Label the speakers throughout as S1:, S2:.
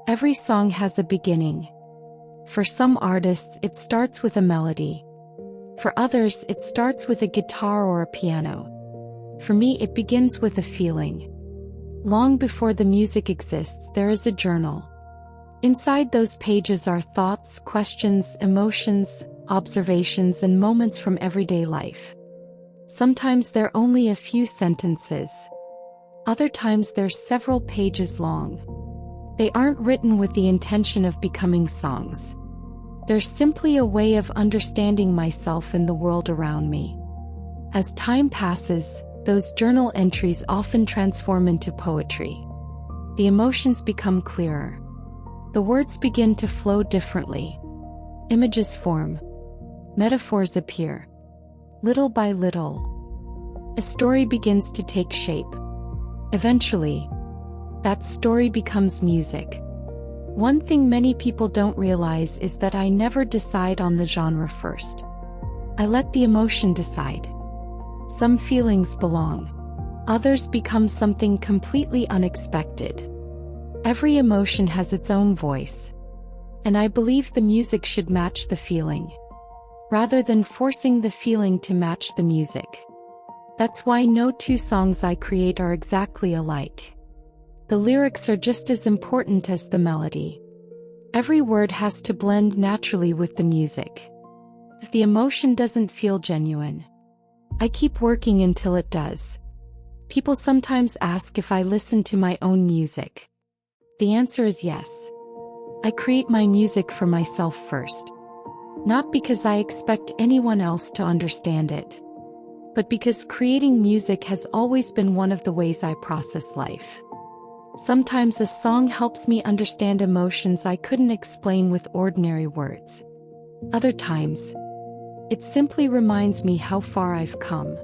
S1: Every song has a beginning. For some artists, it starts with a melody. For others, it starts with a guitar or a piano. For me, it begins with a feeling. Long before the music exists, there is a journal. Inside those pages are thoughts, questions, emotions, observations, and moments from everyday life. Sometimes they're only a few sentences. Other times they're several pages long. They aren't written with the intention of becoming songs. They're simply a way of understanding myself and the world around me. As time passes, those journal entries often transform into poetry. The emotions become clearer. The words begin to flow differently. Images form. Metaphors appear. Little by little, a story begins to take shape. Eventually, that story becomes music. One thing many people don't realize is that I never decide on the genre first. I let the emotion decide. Some feelings belong. Others become something completely unexpected. Every emotion has its own voice. And I believe the music should match the feeling, rather than forcing the feeling to match the music. That's why no two songs I create are exactly alike. The lyrics are just as important as the melody. Every word has to blend naturally with the music. If the emotion doesn't feel genuine, I keep working until it does. People sometimes ask if I listen to my own music. The answer is yes. I create my music for myself first. Not because I expect anyone else to understand it, but because creating music has always been one of the ways I process life. Sometimes a song helps me understand emotions I couldn't explain with ordinary words. Other times, it simply reminds me how far I've come.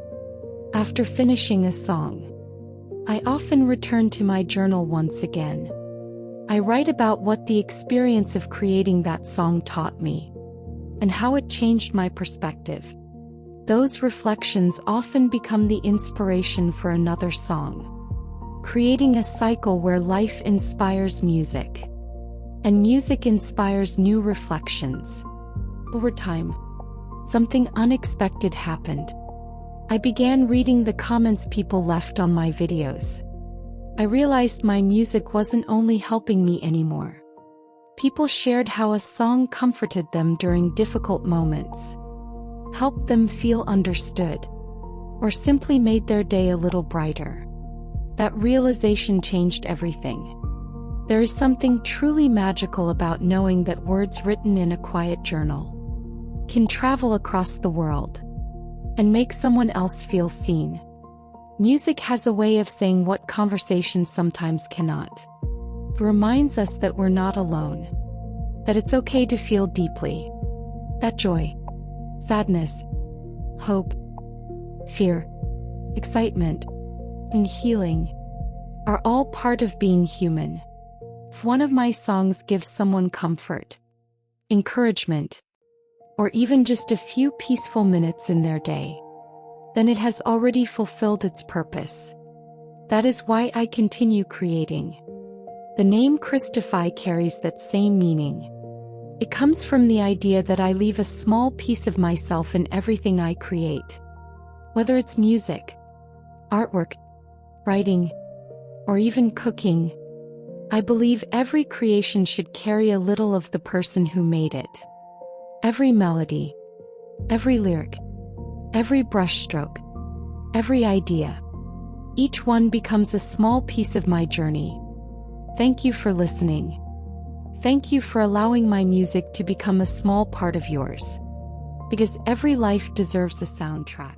S1: After finishing a song, I often return to my journal once again. I write about what the experience of creating that song taught me, and how it changed my perspective. Those reflections often become the inspiration for another song, creating a cycle where life inspires music, and music inspires new reflections. Over time, something unexpected happened. I began reading the comments people left on my videos. I realized my music wasn't only helping me anymore. People shared how a song comforted them during difficult moments, helped them feel understood, or simply made their day a little brighter. That realization changed everything. There is something truly magical about knowing that words written in a quiet journal can travel across the world and make someone else feel seen. Music has a way of saying what conversations sometimes cannot. It reminds us that we're not alone, that it's okay to feel deeply, that joy, sadness, hope, fear, excitement, and healing are all part of being human. If one of my songs gives someone comfort, encouragement, or even just a few peaceful minutes in their day, then it has already fulfilled its purpose. That is why I continue creating. The name Christify carries that same meaning. It comes from the idea that I leave a small piece of myself in everything I create. Whether it's music, artwork, writing, or even cooking, I believe every creation should carry a little of the person who made it. Every melody, every lyric, every brushstroke, every idea, each one becomes a small piece of my journey. Thank you for listening. Thank you for allowing my music to become a small part of yours. Because every life deserves a soundtrack.